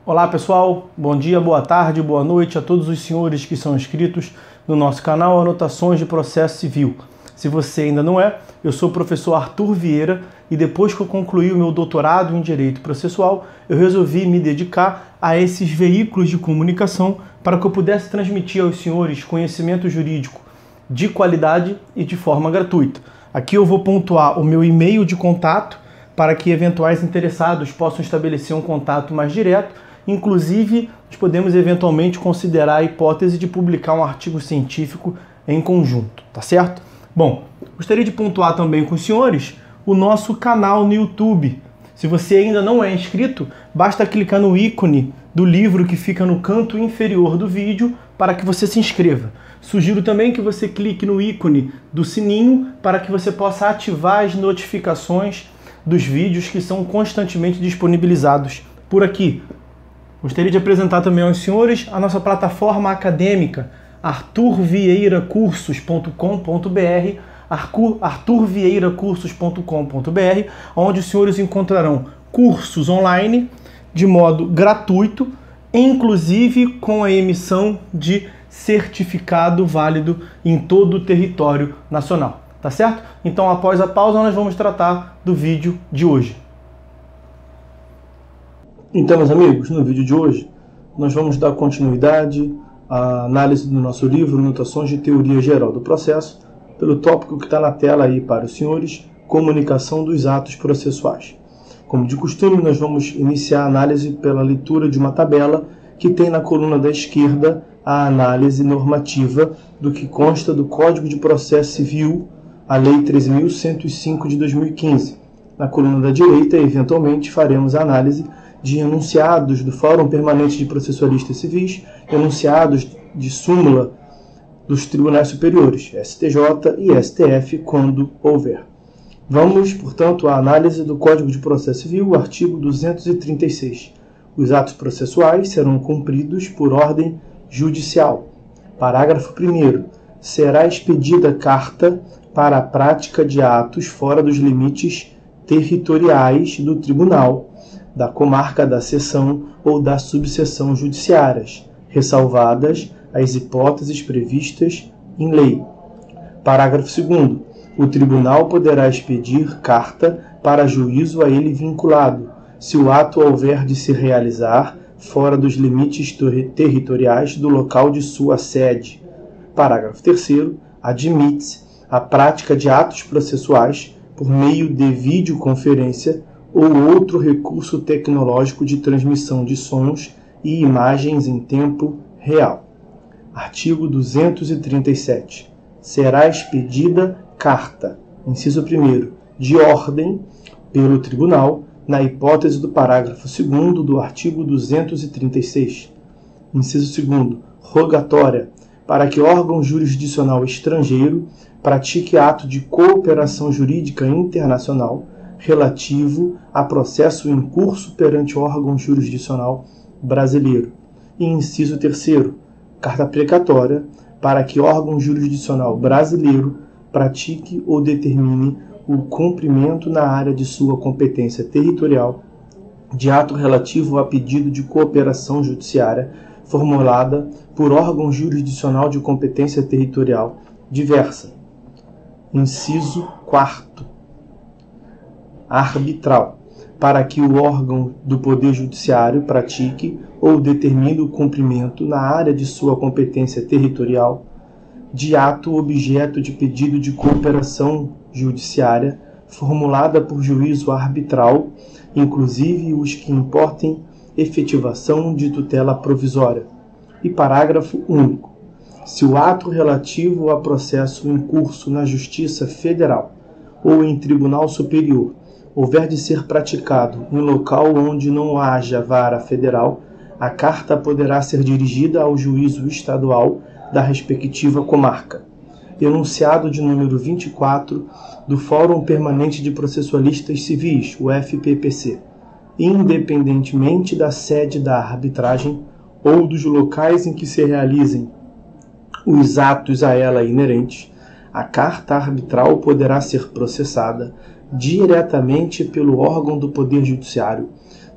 Olá pessoal, bom dia, boa tarde, boa noite a todos os senhores que são inscritos no nosso canal Anotações de Processo Civil. Se você ainda não é, eu sou o professor Arthur Vieira e depois que eu concluí o meu doutorado em Direito Processual, eu resolvi me dedicar a esses veículos de comunicação para que eu pudesse transmitir aos senhores conhecimento jurídico de qualidade e de forma gratuita. Aqui eu vou pontuar o meu e-mail de contato para que eventuais interessados possam estabelecer um contato mais direto. Inclusive, nós podemos eventualmente considerar a hipótese de publicar um artigo científico em conjunto, tá certo? Bom, gostaria de pontuar também com os senhores o nosso canal no YouTube. Se você ainda não é inscrito, basta clicar no ícone do livro que fica no canto inferior do vídeo para que você se inscreva. Sugiro também que você clique no ícone do sininho para que você possa ativar as notificações dos vídeos que são constantemente disponibilizados por aqui. Gostaria de apresentar também aos senhores a nossa plataforma acadêmica arturvieiracursos.com.br, arturvieiracursos.com.br, onde os senhores encontrarão cursos online de modo gratuito, inclusive com a emissão de certificado válido em todo o território nacional, tá certo? Então, após a pausa, nós vamos tratar do vídeo de hoje. Então, meus amigos, no vídeo de hoje, nós vamos dar continuidade à análise do nosso livro, Notações de Teoria Geral do Processo, pelo tópico que está na tela aí para os senhores, comunicação dos atos processuais. Como de costume, nós vamos iniciar a análise pela leitura de uma tabela que tem na coluna da esquerda a análise normativa do que consta do Código de Processo Civil, a Lei 13.105 de 2015. Na coluna da direita, eventualmente, faremos a análise de enunciados do Fórum Permanente de Processualistas Civis, enunciados de súmula dos Tribunais Superiores, STJ e STF, quando houver. Vamos, portanto, à análise do Código de Processo Civil, artigo 236. Os atos processuais serão cumpridos por ordem judicial. Parágrafo 1º. Será expedida carta para a prática de atos fora dos limites territoriais do Tribunal, da comarca, da seção ou da subseção judiciárias, ressalvadas as hipóteses previstas em lei. Parágrafo 2º. O tribunal poderá expedir carta para juízo a ele vinculado, se o ato houver de se realizar fora dos limites territoriais do local de sua sede. Parágrafo 3º. Admite-se a prática de atos processuais por meio de videoconferência ou outro recurso tecnológico de transmissão de sons e imagens em tempo real. Artigo 237. Será expedida carta, inciso 1º, de ordem pelo tribunal, na hipótese do parágrafo 2º do artigo 236. Inciso 2º, rogatória, para que órgão jurisdicional estrangeiro pratique ato de cooperação jurídica internacional relativo a processo em curso perante órgão jurisdicional brasileiro. E inciso 3º, carta precatória, para que órgão jurisdicional brasileiro pratique ou determine o cumprimento na área de sua competência territorial de ato relativo a pedido de cooperação judiciária formulada por órgão jurisdicional de competência territorial diversa. Inciso 4º, arbitral, para que o órgão do Poder Judiciário pratique ou determine o cumprimento na área de sua competência territorial de ato objeto de pedido de cooperação judiciária formulada por juízo arbitral, inclusive os que importem efetivação de tutela provisória. E parágrafo único. Se o ato relativo a processo em curso na Justiça Federal ou em Tribunal Superior houver de ser praticado em local onde não haja vara federal, a carta poderá ser dirigida ao juízo estadual da respectiva comarca. Enunciado de número 24 do Fórum Permanente de Processualistas Civis, o FPPC, independentemente da sede da arbitragem ou dos locais em que se realizem os atos a ela inerentes, a carta arbitral poderá ser processada diretamente pelo órgão do Poder Judiciário,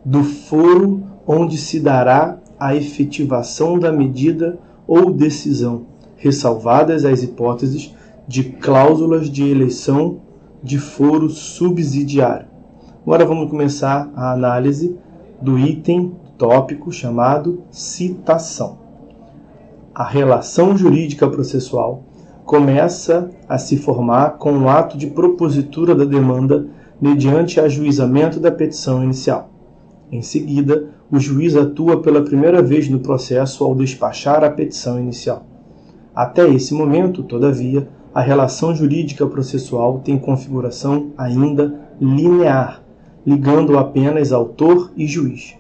do foro onde se dará a efetivação da medida ou decisão, ressalvadas as hipóteses de cláusulas de eleição de foro subsidiário. Agora vamos começar a análise do item tópico chamado citação. A relação jurídica processual começa a se formar com o ato de propositura da demanda mediante ajuizamento da petição inicial. Em seguida, o juiz atua pela primeira vez no processo ao despachar a petição inicial. Até esse momento, todavia, a relação jurídica processual tem configuração ainda linear, ligando apenas autor e juiz.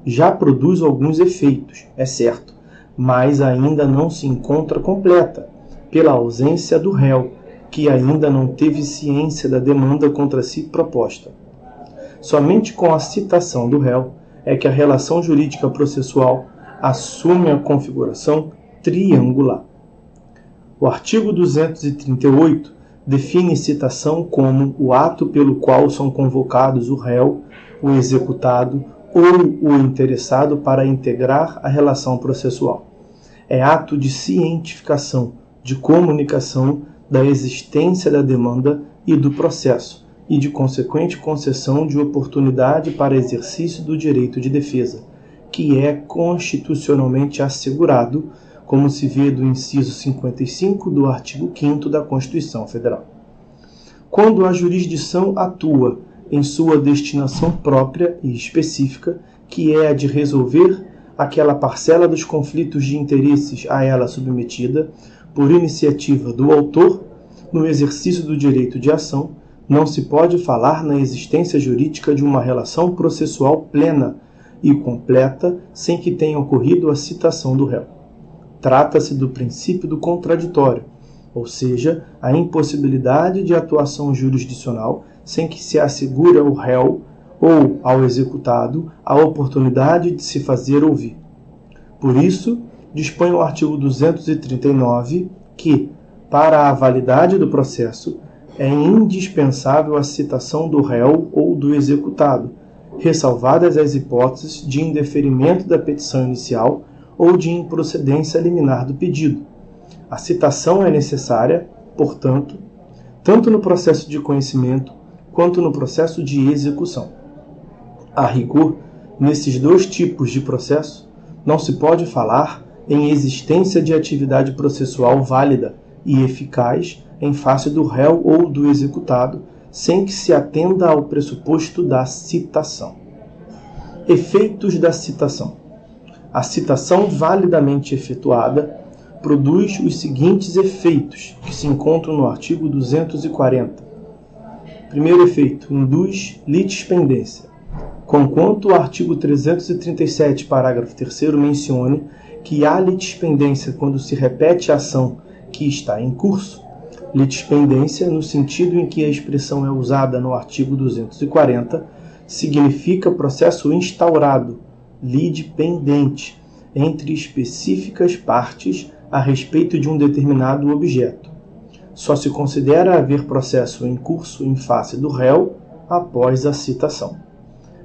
Já produz alguns efeitos, é certo, mas ainda não se encontra completa, pela ausência do réu, que ainda não teve ciência da demanda contra si proposta. Somente com a citação do réu é que a relação jurídica processual assume a configuração triangular. O artigo 238 define citação como o ato pelo qual são convocados o réu, o executado ou o interessado para integrar a relação processual. É ato de cientificação, de comunicação da existência da demanda e do processo, e de consequente concessão de oportunidade para exercício do direito de defesa, que é constitucionalmente assegurado, como se vê do inciso 55 do artigo 5º da Constituição Federal. Quando a jurisdição atua em sua destinação própria e específica, que é a de resolver aquela parcela dos conflitos de interesses a ela submetida, por iniciativa do autor, no exercício do direito de ação, não se pode falar na existência jurídica de uma relação processual plena e completa sem que tenha ocorrido a citação do réu. Trata-se do princípio do contraditório, ou seja, a impossibilidade de atuação jurisdicional sem que se assegure ao réu ou ao executado a oportunidade de se fazer ouvir. Por isso, dispõe o artigo 239 que, para a validade do processo, é indispensável a citação do réu ou do executado, ressalvadas as hipóteses de indeferimento da petição inicial ou de improcedência liminar do pedido. A citação é necessária, portanto, tanto no processo de conhecimento quanto no processo de execução. A rigor, nesses dois tipos de processo, não se pode falar em existência de atividade processual válida e eficaz em face do réu ou do executado, sem que se atenda ao pressuposto da citação. Efeitos da citação. A citação validamente efetuada produz os seguintes efeitos, que se encontram no artigo 240. Primeiro efeito, induz litispendência. Conquanto o artigo 337, parágrafo 3º, mencione que há litispendência quando se repete a ação que está em curso, litispendência, no sentido em que a expressão é usada no artigo 240, significa processo instaurado, lide pendente, entre específicas partes a respeito de um determinado objeto. Só se considera haver processo em curso em face do réu após a citação.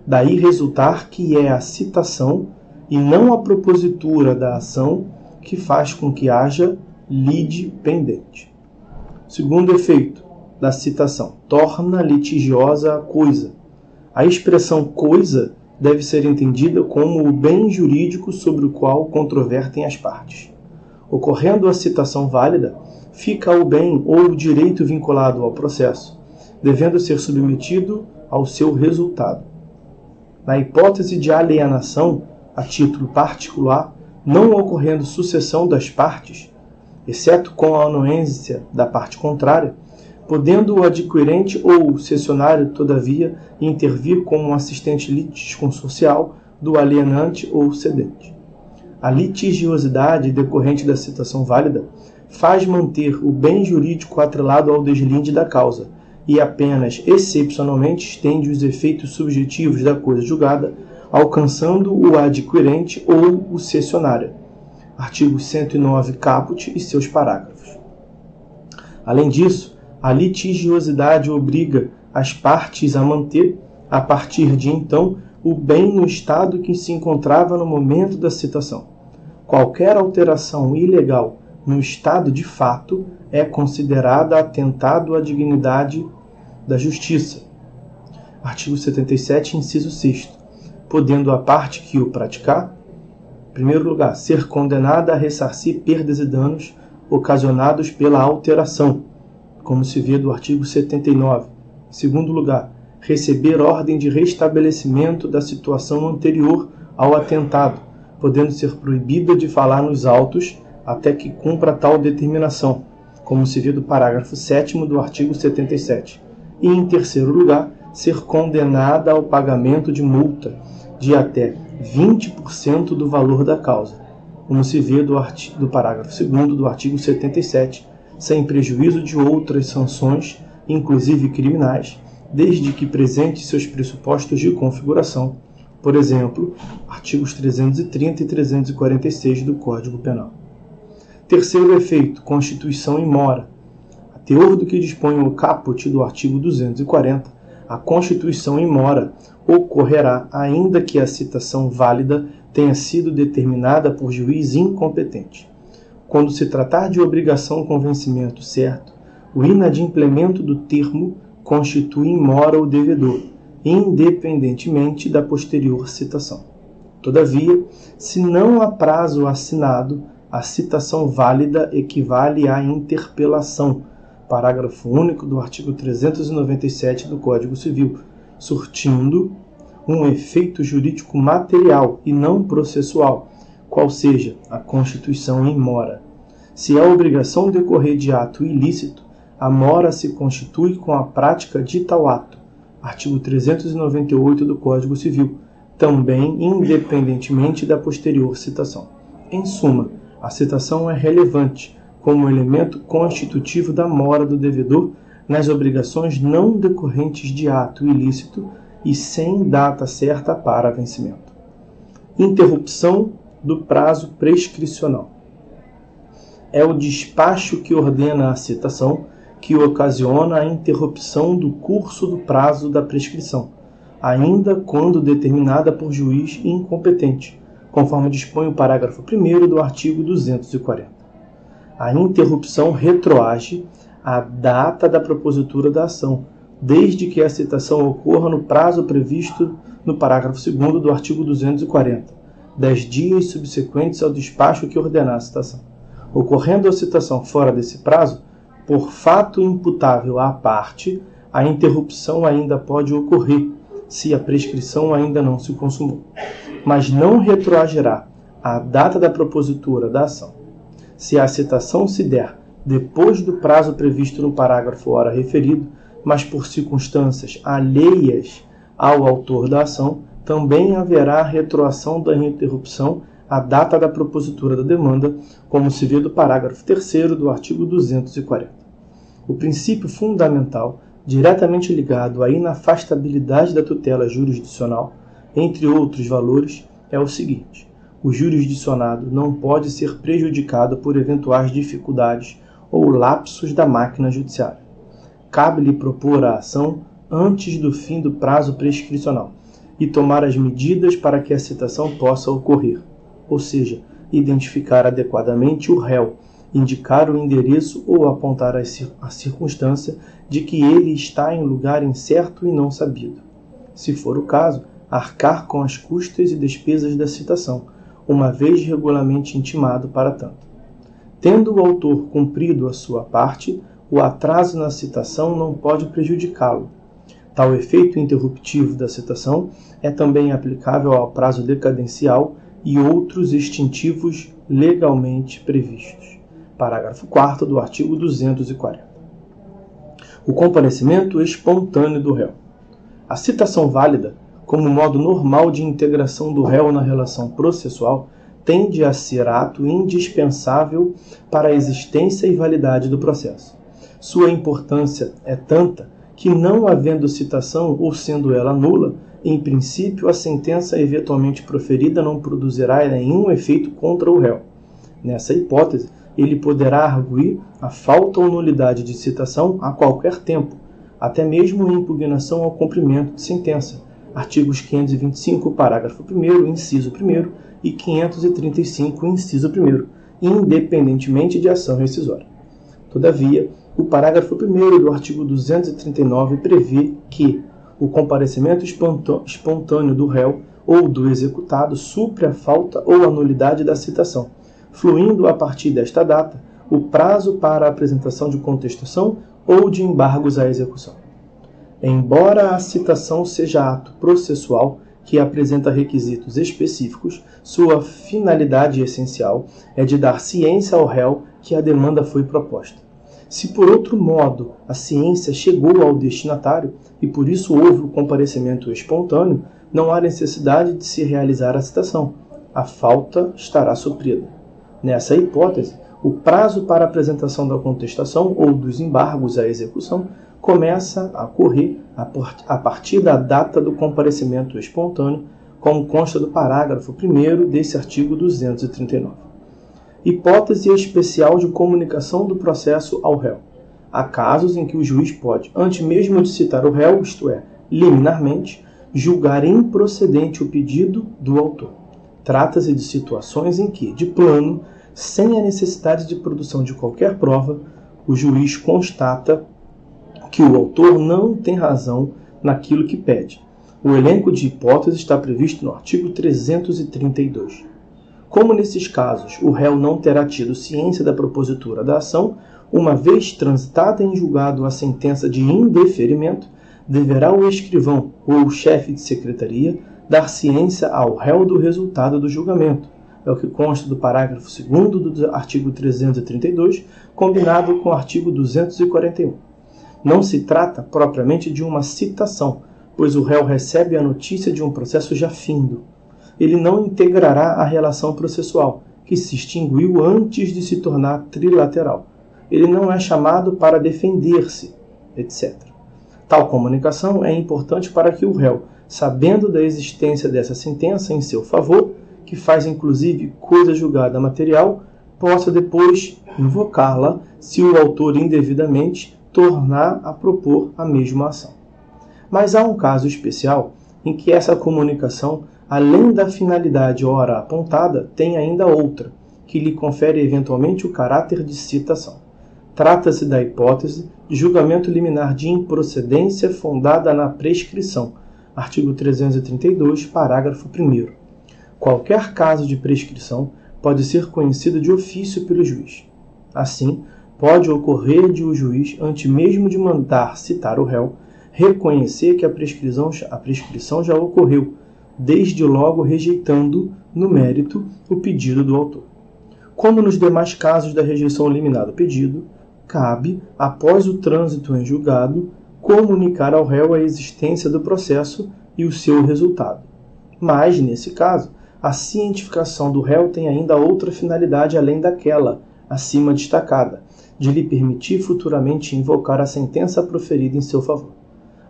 Daí resultar que é a citação e não a propositura da ação que faz com que haja lide pendente. Segundo efeito da citação, torna litigiosa a coisa. A expressão coisa deve ser entendida como o bem jurídico sobre o qual controvertem as partes. Ocorrendo a citação válida, fica o bem ou o direito vinculado ao processo, devendo ser submetido ao seu resultado. Na hipótese de alienação, a título particular, não ocorrendo sucessão das partes, exceto com a anuência da parte contrária, podendo o adquirente ou o cessionário, todavia, intervir como um assistente litisconsorcial do alienante ou cedente. A litigiosidade decorrente da citação válida faz manter o bem jurídico atrelado ao deslinde da causa e apenas excepcionalmente estende os efeitos subjetivos da coisa julgada, alcançando o adquirente ou o cessionário. Artigo 109 caput e seus parágrafos. Além disso, a litigiosidade obriga as partes a manter, a partir de então, o bem no estado que se encontrava no momento da citação. Qualquer alteração ilegal no estado de fato é considerada atentado à dignidade da justiça. Artigo 77, inciso 6º. Podendo a parte que o praticar, em primeiro lugar, ser condenada a ressarcir perdas e danos ocasionados pela alteração, como se vê do artigo 79. Em segundo lugar, receber ordem de restabelecimento da situação anterior ao atentado, podendo ser proibida de falar nos autos até que cumpra tal determinação, como se vê do parágrafo 7º do artigo 77. E, em terceiro lugar, ser condenada ao pagamento de multa de até 20% do valor da causa, como se vê do parágrafo 2º do artigo 77, sem prejuízo de outras sanções, inclusive criminais, desde que presente seus pressupostos de configuração, por exemplo, artigos 330 e 346 do Código Penal. Terceiro efeito, constituição in mora. A teor do que dispõe o caput do artigo 240, a constituição in mora ocorrerá ainda que a citação válida tenha sido determinada por juiz incompetente. Quando se tratar de obrigação com vencimento certo, o inadimplemento do termo constitui in mora o devedor, independentemente da posterior citação. Todavia, se não há prazo assinado, a citação válida equivale à interpelação, parágrafo único do artigo 397 do Código Civil, surtindo um efeito jurídico material e não processual, qual seja a constituição in mora. Se a obrigação decorrer de ato ilícito, a mora se constitui com a prática de tal ato, artigo 398 do Código Civil, também independentemente da posterior citação. Em suma, a citação é relevante como elemento constitutivo da mora do devedor nas obrigações não decorrentes de ato ilícito e sem data certa para vencimento. Interrupção do prazo prescricional. É o despacho que ordena a citação que ocasiona a interrupção do curso do prazo da prescrição, ainda quando determinada por juiz incompetente, conforme dispõe o parágrafo 1º do artigo 240. A interrupção retroage à data da propositura da ação, desde que a citação ocorra no prazo previsto no parágrafo 2º do artigo 240, 10 dias subsequentes ao despacho que ordenar a citação. Ocorrendo a citação fora desse prazo, por fato imputável à parte, a interrupção ainda pode ocorrer, se a prescrição ainda não se consumou, mas não retroagirá à data da propositura da ação. Se a citação se der depois do prazo previsto no parágrafo ora referido, mas por circunstâncias alheias ao autor da ação, também haverá retroação da interrupção à data da propositura da demanda, como se vê do parágrafo 3º do artigo 240. O princípio fundamental, diretamente ligado à inafastabilidade da tutela jurisdicional, entre outros valores, é o seguinte: o jurisdicionado não pode ser prejudicado por eventuais dificuldades ou lapsos da máquina judiciária. Cabe-lhe propor a ação antes do fim do prazo prescricional e tomar as medidas para que a citação possa ocorrer, ou seja, identificar adequadamente o réu, indicar o endereço ou apontar a circunstância de que ele está em lugar incerto e não sabido. Se for o caso, arcar com as custas e despesas da citação, uma vez regularmente intimado para tanto. Tendo o autor cumprido a sua parte, o atraso na citação não pode prejudicá-lo. Tal efeito interruptivo da citação é também aplicável ao prazo decadencial e outros extintivos legalmente previstos. Parágrafo 4º do artigo 240. O comparecimento espontâneo do réu. A citação válida, como modo normal de integração do réu na relação processual, tende a ser ato indispensável para a existência e validade do processo. Sua importância é tanta que, não havendo citação ou sendo ela nula, em princípio a sentença eventualmente proferida não produzirá nenhum efeito contra o réu. Nessa hipótese, ele poderá arguir a falta ou nulidade de citação a qualquer tempo, até mesmo em impugnação ao cumprimento de sentença, artigos 525, parágrafo 1º, inciso 1º e 535, inciso 1º, independentemente de ação rescisória. Todavia, o parágrafo 1º do artigo 239 prevê que o comparecimento espontâneo do réu ou do executado supre a falta ou a nulidade da citação, fluindo a partir desta data o prazo para a apresentação de contestação ou de embargos à execução. Embora a citação seja ato processual que apresenta requisitos específicos, sua finalidade essencial é de dar ciência ao réu que a demanda foi proposta. Se por outro modo a ciência chegou ao destinatário e por isso houve o comparecimento espontâneo, não há necessidade de se realizar a citação. A falta estará suprida. Nessa hipótese, o prazo para a apresentação da contestação ou dos embargos à execução começa a correr a partir da data do comparecimento espontâneo, como consta do parágrafo 1º desse artigo 239. Hipótese especial de comunicação do processo ao réu. Há casos em que o juiz pode, antes mesmo de citar o réu, isto é, liminarmente, julgar improcedente o pedido do autor. Trata-se de situações em que, de plano, sem a necessidade de produção de qualquer prova, o juiz constata que o autor não tem razão naquilo que pede. O elenco de hipóteses está previsto no artigo 332. Como nesses casos o réu não terá tido ciência da propositura da ação, uma vez transitada em julgado a sentença de indeferimento, deverá o escrivão ou o chefe de secretaria dar ciência ao réu do resultado do julgamento. É o que consta do parágrafo 2º do artigo 332, combinado com o artigo 241. Não se trata propriamente de uma citação, pois o réu recebe a notícia de um processo já findo. Ele não integrará a relação processual, que se extinguiu antes de se tornar trilateral. Ele não é chamado para defender-se, etc. Tal comunicação é importante para que o réu, sabendo da existência dessa sentença em seu favor, que faz inclusive coisa julgada material, possa depois invocá-la se o autor indevidamente tornar a propor a mesma ação. Mas há um caso especial em que essa comunicação, além da finalidade ora apontada, tem ainda outra, que lhe confere eventualmente o caráter de citação. Trata-se da hipótese de julgamento liminar de improcedência fundada na prescrição, artigo 332, parágrafo 1º. Qualquer caso de prescrição pode ser conhecido de ofício pelo juiz. Assim, pode ocorrer de o juiz, antes mesmo de mandar citar o réu, reconhecer que a prescrição já ocorreu, desde logo rejeitando, no mérito, o pedido do autor. Como nos demais casos da rejeição liminar do pedido, cabe, após o trânsito em julgado, comunicar ao réu a existência do processo e o seu resultado. Mas, nesse caso, a cientificação do réu tem ainda outra finalidade além daquela, acima destacada, de lhe permitir futuramente invocar a sentença proferida em seu favor.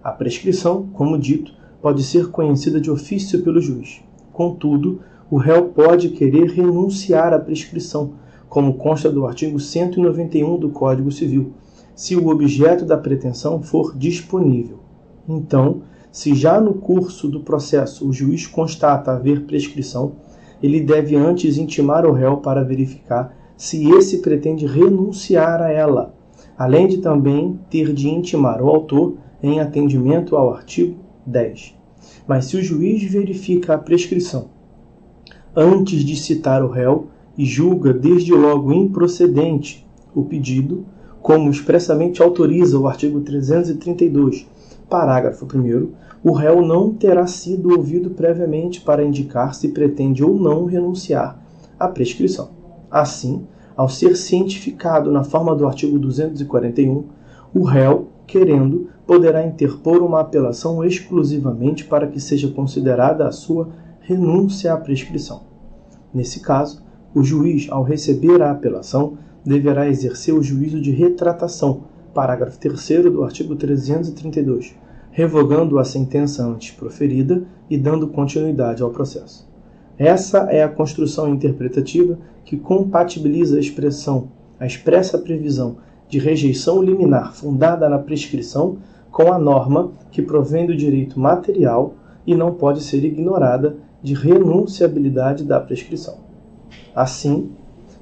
A prescrição, como dito, pode ser conhecida de ofício pelo juiz. Contudo, o réu pode querer renunciar à prescrição, como consta do artigo 191 do Código Civil, se o objeto da pretensão for disponível. Então, se já no curso do processo o juiz constata haver prescrição, ele deve antes intimar o réu para verificar se esse pretende renunciar a ela, além de também ter de intimar o autor em atendimento ao artigo 10. Mas se o juiz verifica a prescrição antes de citar o réu e julga desde logo improcedente o pedido, como expressamente autoriza o artigo 332, parágrafo 1º, o réu não terá sido ouvido previamente para indicar se pretende ou não renunciar à prescrição. Assim, ao ser cientificado na forma do artigo 241, o réu, querendo, poderá interpor uma apelação exclusivamente para que seja considerada a sua renúncia à prescrição. Nesse caso, o juiz, ao receber a apelação, deverá exercer o juízo de retratação, parágrafo 3º do artigo 332, revogando a sentença antes proferida e dando continuidade ao processo. Essa é a construção interpretativa que compatibiliza a expressa previsão de rejeição liminar fundada na prescrição com a norma que provém do direito material e não pode ser ignorada de renunciabilidade da prescrição. Assim,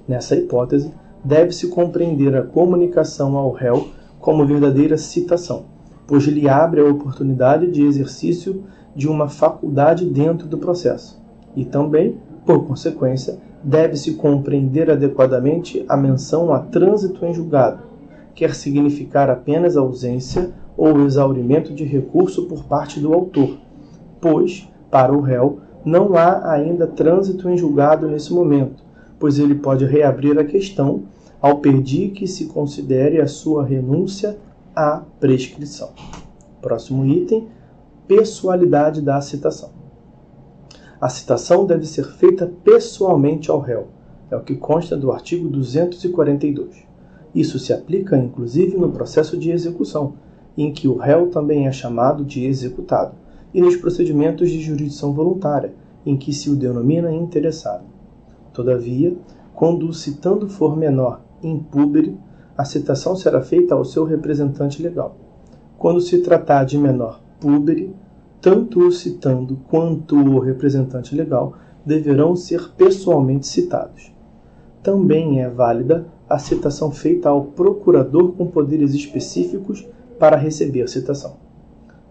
nessa hipótese, deve-se compreender a comunicação ao réu como verdadeira citação, pois lhe abre a oportunidade de exercício de uma faculdade dentro do processo, e também, por consequência, deve-se compreender adequadamente a menção a trânsito em julgado, quer significar apenas ausência ou exaurimento de recurso por parte do autor, pois, para o réu, não há ainda trânsito em julgado nesse momento, pois ele pode reabrir a questão ao pedir que se considere a sua renúncia à prescrição. Próximo item, pessoalidade da citação. A citação deve ser feita pessoalmente ao réu, é o que consta do artigo 242. Isso se aplica, inclusive, no processo de execução, em que o réu também é chamado de executado, e nos procedimentos de jurisdição voluntária, em que se o denomina interessado. Todavia, quando o citando for menor impúbere, a citação será feita ao seu representante legal. Quando se tratar de menor púbere, tanto o citando quanto o representante legal deverão ser pessoalmente citados. Também é válida a citação feita ao procurador com poderes específicos para receber citação.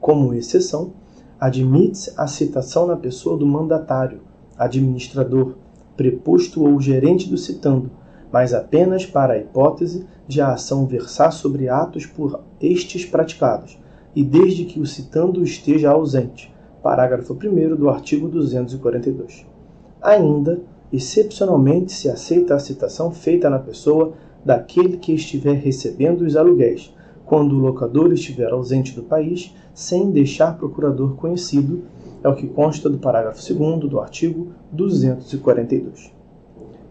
Como exceção, admite-se a citação na pessoa do mandatário, administrador, preposto ou gerente do citando, mas apenas para a hipótese de a ação versar sobre atos por estes praticados, e desde que o citando esteja ausente. Parágrafo 1º do artigo 242. Ainda, excepcionalmente, se aceita a citação feita na pessoa daquele que estiver recebendo os aluguéis, quando o locador estiver ausente do país, sem deixar procurador conhecido, é o que consta do parágrafo 2º do artigo 242.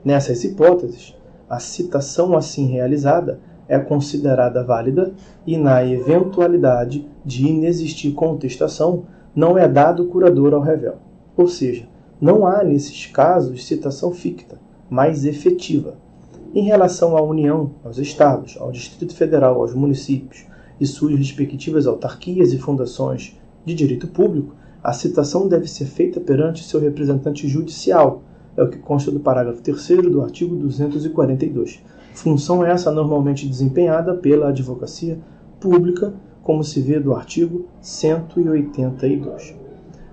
Nessas hipóteses, a citação assim realizada é considerada válida e, na eventualidade de inexistir contestação, não é dado curador ao revel. Ou seja, não há, nesses casos, citação ficta, mas efetiva. Em relação à União, aos Estados, ao Distrito Federal, aos municípios e suas respectivas autarquias e fundações de direito público, a citação deve ser feita perante seu representante judicial, é o que consta do parágrafo 3º do artigo 242. Função essa normalmente desempenhada pela advocacia pública, como se vê do artigo 182.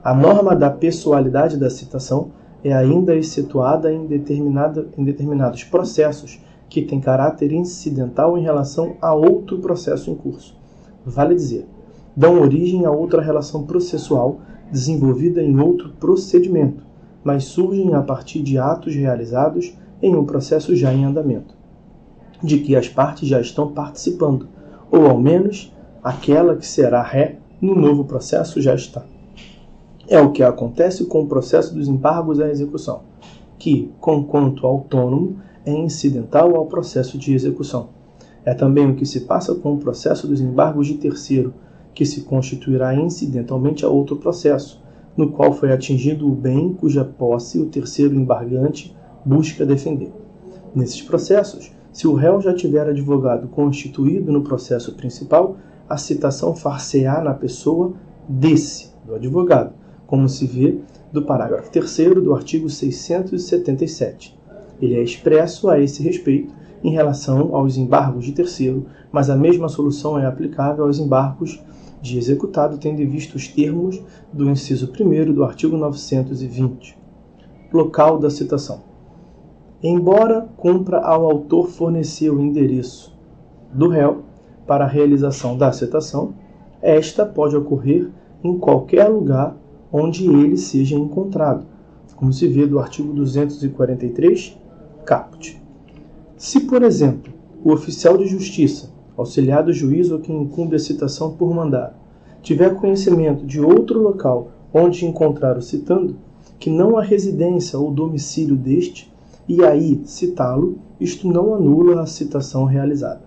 A norma da pessoalidade da citação é ainda excetuada em determinados processos que têm caráter incidental em relação a outro processo em curso. Vale dizer, dão origem a outra relação processual desenvolvida em outro procedimento, mas surgem a partir de atos realizados em um processo já em andamento, de que as partes já estão participando, ou ao menos aquela que será ré no novo processo já está. É o que acontece com o processo dos embargos à execução, que, conquanto autônomo, é incidental ao processo de execução. É também o que se passa com o processo dos embargos de terceiro, que se constituirá incidentalmente a outro processo, no qual foi atingido o bem cuja posse o terceiro embargante busca defender. Nesses processos, se o réu já tiver advogado constituído no processo principal, a citação far-se-á na pessoa do advogado, como se vê do parágrafo 3º do artigo 677. Ele é expresso a esse respeito em relação aos embargos de terceiro, mas a mesma solução é aplicável aos embargos de executado, tendo em vista os termos do inciso 1º do artigo 920. Local da citação. Embora cumpra ao autor fornecer o endereço do réu para a realização da citação, esta pode ocorrer em qualquer lugar onde ele seja encontrado, como se vê do artigo 243, caput. Se, por exemplo, o oficial de justiça, auxiliar do juiz ou quem incumbe a citação por mandado, tiver conhecimento de outro local onde encontrar o citando, que não a residência ou domicílio deste, e aí citá-lo, isto não anula a citação realizada.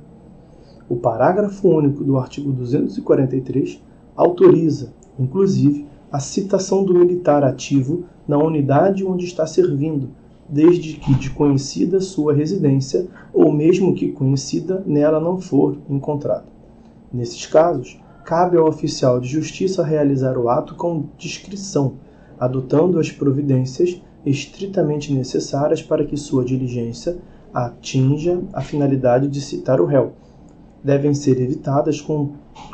O parágrafo único do artigo 243 autoriza, inclusive, a citação do militar ativo na unidade onde está servindo, desde que de conhecida sua residência, ou mesmo que conhecida nela não for encontrado. Nesses casos, cabe ao oficial de justiça realizar o ato com discrição, adotando as providências estritamente necessárias para que sua diligência atinja a finalidade de citar o réu. Devem ser evitadas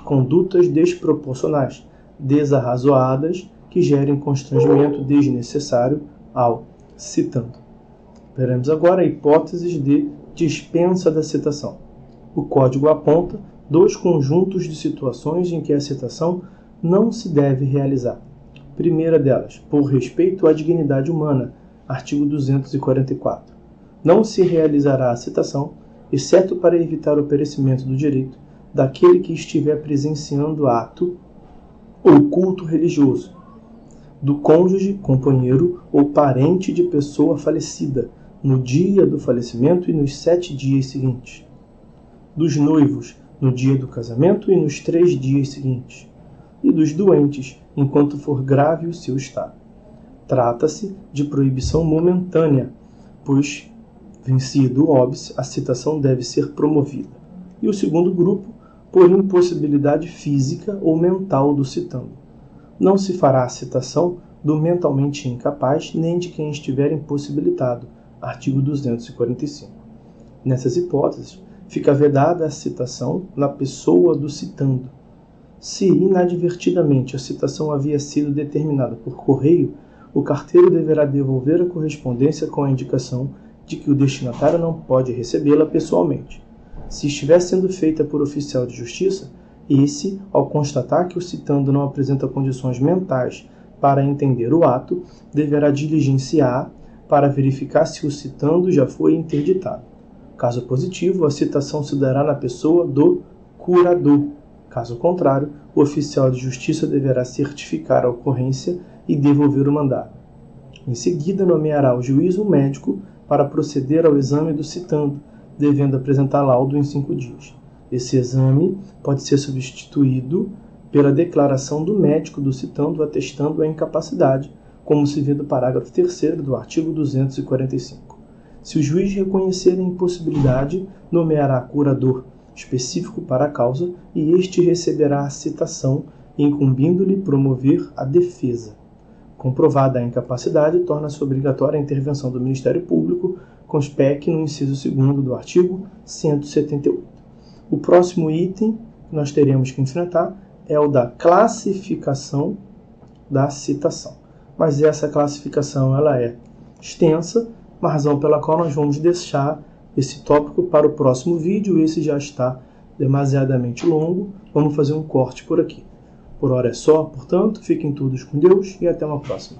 condutas desproporcionais, desarrazoadas, que gerem constrangimento desnecessário ao citando. Veremos agora hipóteses de dispensa da citação. O Código aponta 2 conjuntos de situações em que a citação não se deve realizar. Primeira delas, por respeito à dignidade humana, artigo 244. Não se realizará a citação, exceto para evitar o perecimento do direito daquele que estiver presenciando ato ou culto religioso, do cônjuge, companheiro ou parente de pessoa falecida, no dia do falecimento e nos 7 dias seguintes, dos noivos, no dia do casamento e nos 3 dias seguintes, e dos doentes, enquanto for grave o seu estado. Trata-se de proibição momentânea, pois, vencido o óbice, a citação deve ser promovida. E o segundo grupo, por impossibilidade física ou mental do citando. Não se fará a citação do mentalmente incapaz nem de quem estiver impossibilitado, artigo 245. Nessas hipóteses, fica vedada a citação na pessoa do citando. Se inadvertidamente a citação havia sido determinada por correio, o carteiro deverá devolver a correspondência com a indicação de que o destinatário não pode recebê-la pessoalmente. Se estiver sendo feita por oficial de justiça, esse, ao constatar que o citando não apresenta condições mentais para entender o ato, deverá diligenciar para verificar se o citando já foi interditado. Caso positivo, a citação se dará na pessoa do curador. Caso contrário, o oficial de justiça deverá certificar a ocorrência e devolver o mandado. Em seguida, nomeará o juiz ou médico para proceder ao exame do citando, devendo apresentar laudo em 5 dias. Esse exame pode ser substituído pela declaração do médico do citando atestando a incapacidade, como se vê do parágrafo 3º do artigo 245. Se o juiz reconhecer a impossibilidade, nomeará curador específico para a causa e este receberá a citação, incumbindo-lhe promover a defesa. Comprovada a incapacidade, torna-se obrigatória a intervenção do Ministério Público, com SPEC no inciso 2º do artigo 178. O próximo item que nós teremos que enfrentar é o da classificação da citação. Mas essa classificação ela é extensa, uma razão pela qual nós vamos deixar esse tópico para o próximo vídeo. Esse já está demasiadamente longo, vamos fazer um corte por aqui. Por hora é só, portanto, fiquem todos com Deus e até uma próxima.